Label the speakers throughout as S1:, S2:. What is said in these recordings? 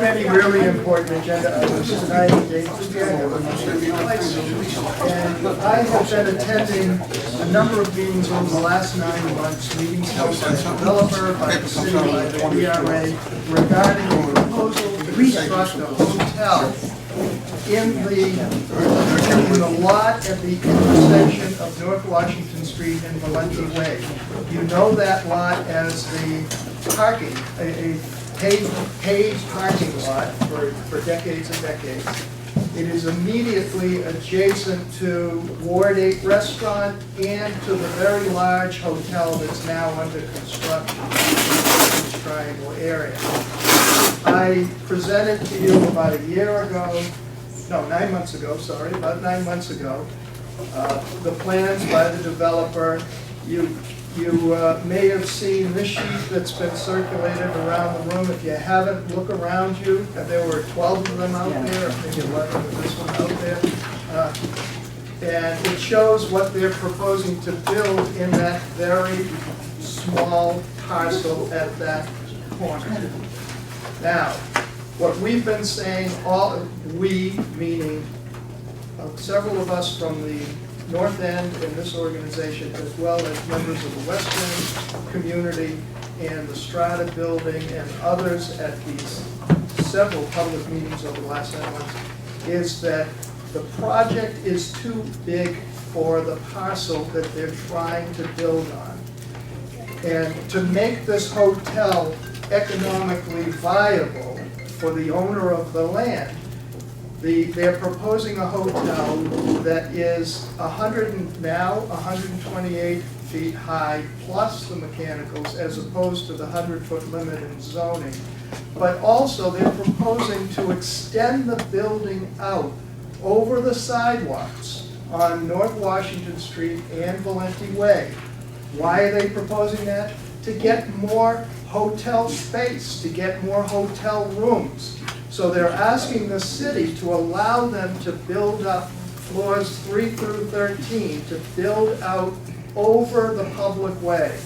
S1: many really important agenda items tonight. And I have been attending a number of meetings over the last 9 months, meetings held by the developer, by the city, by the NEWRA, regarding a proposal to construct a hotel in the lot at the intersection of North Washington Street and Valenti Way. You know that lot as the parking, a paved parking lot for decades and decades. It is immediately adjacent to Ward 8 Restaurant and to the very large hotel that's now under construction in the Triangle area. I presented to you about 9 months ago, about 9 months ago, the plans by the developer. You may have seen this sheet that's been circulated around the room. If you haven't, look around you. There were 12 of them out there, I think 11 with this one out there. And it shows what they're proposing to build in that very small parcel at that corner. Now, what we've been saying, we, meaning several of us from the North End in this organization, as well as members of the West End community and the Strata building and others at these several public meetings over the last 9 months, is that the project is too big for the parcel that they're trying to build on. And to make this hotel economically viable for the owner of the land, they're proposing a hotel that is 128 feet high plus the mechanicals, as opposed to the 100-foot limit in zoning. But also they're proposing to extend the building out over the sidewalks on North Washington Street and Valenti Way. Why are they proposing that? To get more hotel space, to get more hotel rooms. So they're asking the city to allow them to build up floors 3 through 13, to build out over the public way,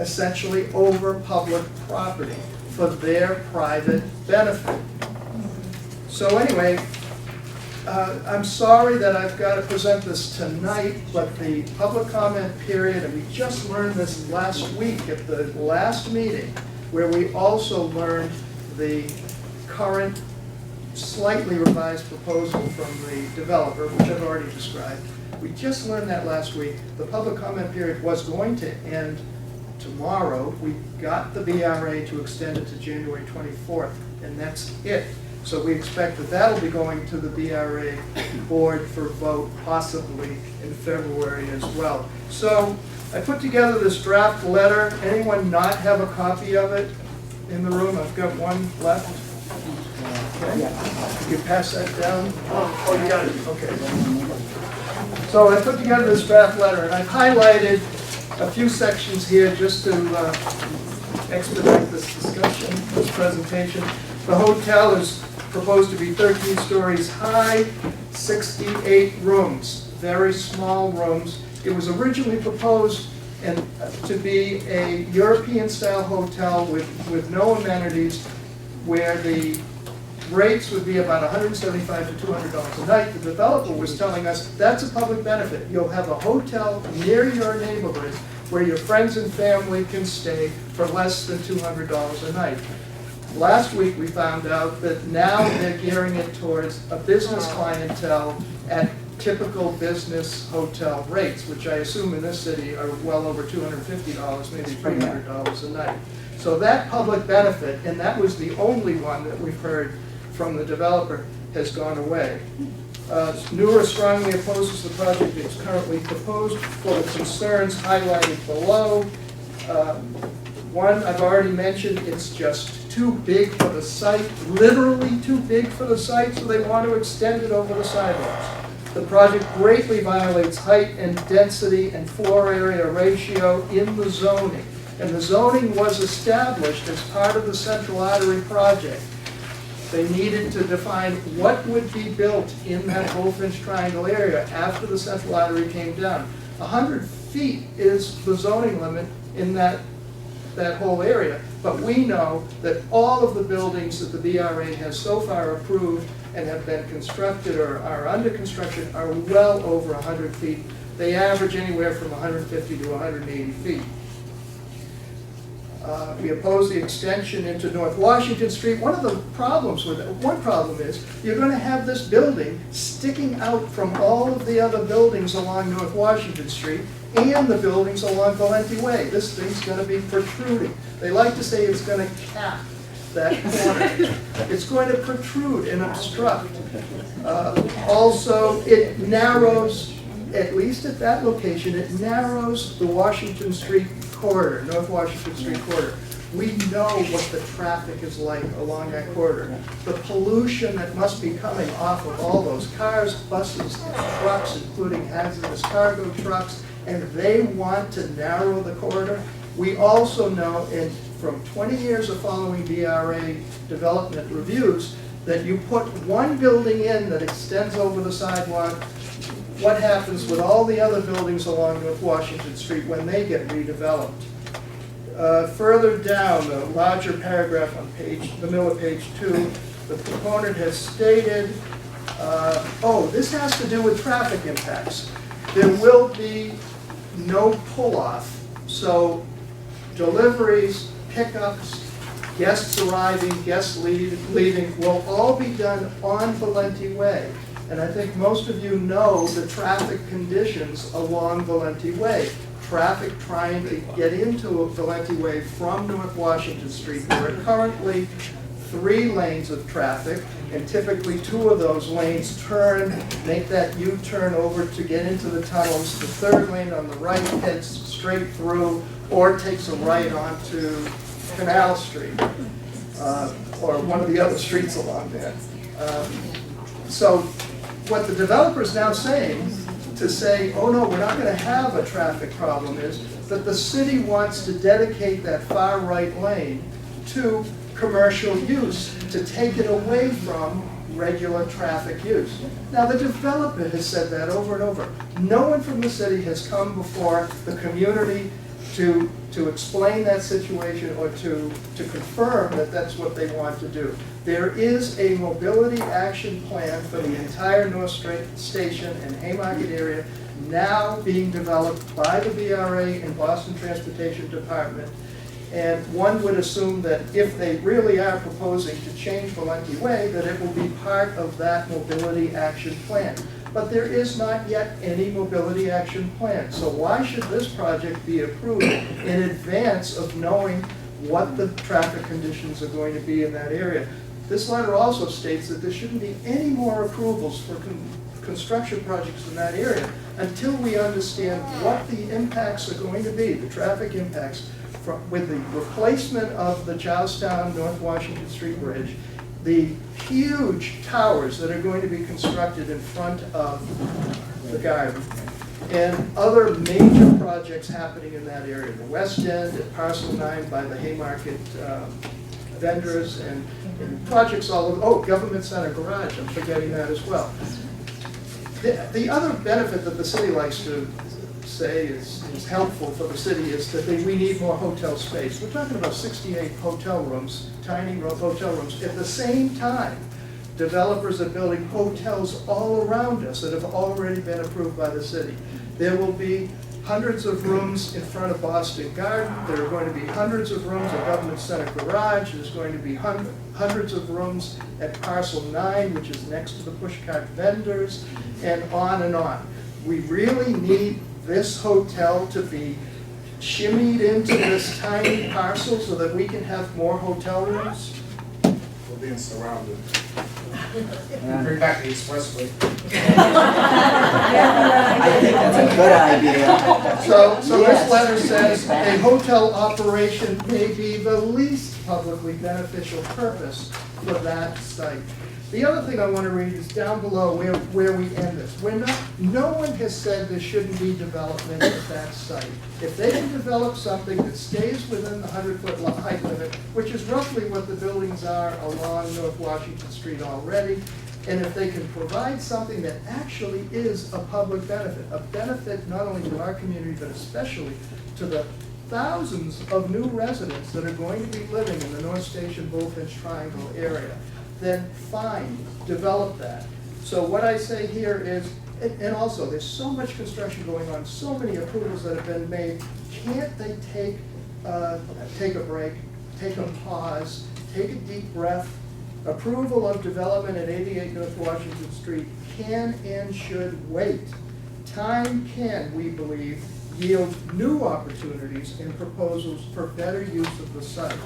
S1: essentially over public property for their private benefit. So anyway, I'm sorry that I've got to present this tonight, but the public comment period, and we just learned this last week at the last meeting, where we also learned the current, slightly revised proposal from the developer, which I've already described. We just learned that last week. The public comment period was going to end tomorrow. We got the BRA to extend it to January 24th, and that's it. So we expect that that'll be going to the BRA board for vote, possibly in February as well. So I put together this draft letter. Anyone not have a copy of it in the room? I've got one left. Okay. You can pass that down. Oh, you got it. Okay. So I put together this draft letter, and I've highlighted a few sections here just to expedite this discussion, this presentation. The hotel is proposed to be 13 stories high, 68 rooms, very small rooms. It was originally proposed to be a European-style hotel with no amenities, where the rates would be about $175 to $200 a night. The developer was telling us that's a public benefit. You'll have a hotel near your neighborhood where your friends and family can stay for less than $200 a night. Last week we found out that now they're gearing it towards a business clientele at typical business hotel rates, which I assume in this city are well over $250, maybe $300 a night. So that public benefit, and that was the only one that we've heard from the developer, has gone away. NEWRA strongly opposes the project as currently proposed for the concerns highlighted below. One, I've already mentioned, it's just too big for the site, literally too big for the site, so they want to extend it over the sidewalks. The project greatly violates height and density and floor area ratio in the zoning. And the zoning was established as part of the Central Artery project. They needed to define what would be built in that Bullfinch Triangle area after the Central Artery came down. 100 feet is the zoning limit in that that whole area, but we know that all of the buildings that the BRA has so far approved and have been constructed or are under construction are well over 100 feet. They average anywhere from 150 to 180 feet. We oppose the extension into North Washington Street. One problem is you're going to have this building sticking out from all of the other buildings along North Washington Street and the buildings along Valenti Way. This thing's going to be protruding. They like to say it's going to cap that corner. It's going to protrude and obstruct. Also, it narrows, at least at that location, it narrows the Washington Street corridor, North Washington Street corridor. We know what the traffic is like along that corridor. The pollution that must be coming off of all those cars, buses, and trucks, including hazardous cargo trucks, and they want to narrow the corridor. We also know, and from 20 years of following BRA development reviews, that you put one building in that extends over the sidewalk, what happens with all the other buildings along North Washington Street when they get redeveloped. Further down, the larger paragraph on the middle of page 2, the proponent has stated, this has to do with traffic impacts. There will be no pull-off, so deliveries, pickups, guests arriving, guests leaving will all be done on Valenti Way. And I think most of you know the traffic conditions along Valenti Way. Traffic trying to get into Valenti Way from North Washington Street. There are currently 3 lanes of traffic, and typically 2 of those lanes make that U-turn over to get into the tunnels. The 3rd lane on the right heads straight through or takes a right onto Canal Street or one of the other streets along there. So what the developer is now saying, to say, oh no, we're not going to have a traffic problem, is that the city wants to dedicate that far right lane to commercial use, to take it away from regular traffic use. Now the developer has said that over and over. No one from the city has come before the community to explain that situation or to confirm that that's what they want to do. There is a mobility action plan for the entire North Station and Haymarket area now being developed by the BRA and Boston Transportation Department. And one would assume that if they really are proposing to change Valenti Way, that it will be part of that mobility action plan. But there is not yet any mobility action plan. So why should this project be approved in advance of knowing what the traffic conditions are going to be in that area? This letter also states that there shouldn't be any more approvals for construction projects in that area until we understand what the impacts are going to be, the traffic impacts, with the replacement of the Charlestown North Washington Street Bridge, the huge towers that are going to be constructed in front of the garden, and other major projects happening in that area. The West End at Parcel 9 by the Haymarket vendors, and projects all over. Government Center Garage, I'm forgetting that as well. The other benefit that the city likes to say is helpful for the city is that we need more hotel space. We're talking about 68 hotel rooms, tiny hotel rooms. At the same time, developers are building hotels all around us that have already been approved by the city. There will be hundreds of rooms in front of Boston Garden. There are going to be hundreds of rooms at Government Center Garage. There's going to be hundreds of rooms at Parcel 9, which is next to the pushcart vendors, and on and on. We really need this hotel to be shimmied into this tiny parcel so that we can have more hotel rooms?
S2: We're being surrounded. Bring back the expressway.
S3: I think that's a good idea.
S1: So this letter says a hotel operation may be the least publicly beneficial purpose for that site. The other thing I want to read is down below where we end this. No one has said there shouldn't be development at that site. If they can develop something that stays within the 100-foot height limit, which is roughly what the buildings are along North Washington Street already, and if they can provide something that actually is a public benefit, a benefit not only to our community, but especially to the thousands of new residents that are going to be living in the North Station Bullfinch Triangle area, then fine, develop that. So what I say here is, and also, there's so much construction going on, so many approvals that have been made, can't they take a break, take a pause, take a deep breath? Approval of development at 88 North Washington Street can and should wait. Time can, we believe, yield new opportunities and proposals for better use of the site.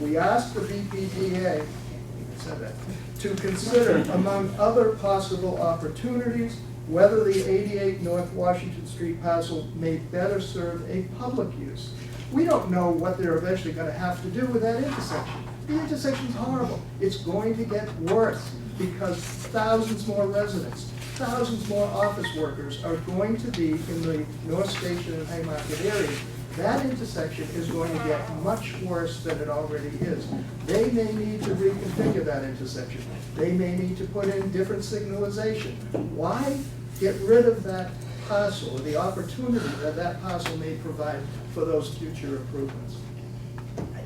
S1: We ask the BPDA, I said that, to consider, among other possible opportunities, whether the 88 North Washington Street parcel may better serve a public use. We don't know what they're eventually going to have to do with that intersection. The intersection's horrible. It's going to get worse because thousands more residents, thousands more office workers are going to be in the North Station and Haymarket areas. That intersection is going to get much worse than it already is. They may need to reconfigure that intersection. They may need to put in different signalization. Why get rid of that parcel, or the opportunity that that parcel may provide for those future improvements?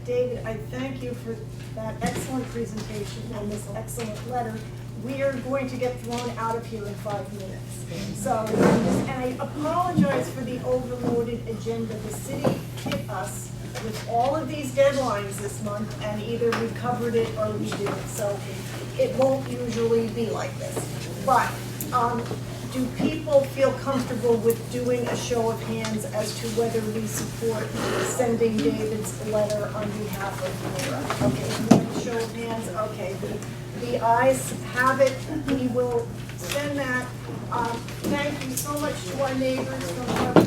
S4: David, I thank you for that excellent presentation and this excellent letter. We are going to get thrown out of here in 5 minutes. So, and I apologize for the overloaded agenda. The city hit us with all of these deadlines this month, and either we covered it or we didn't. So it won't usually be like this. But do people feel comfortable with doing a show of hands as to whether we support sending David's letter on behalf of NEWRA? Okay, show of hands. Okay, the ayes have it. We will send that. Thank you so much to our neighbors from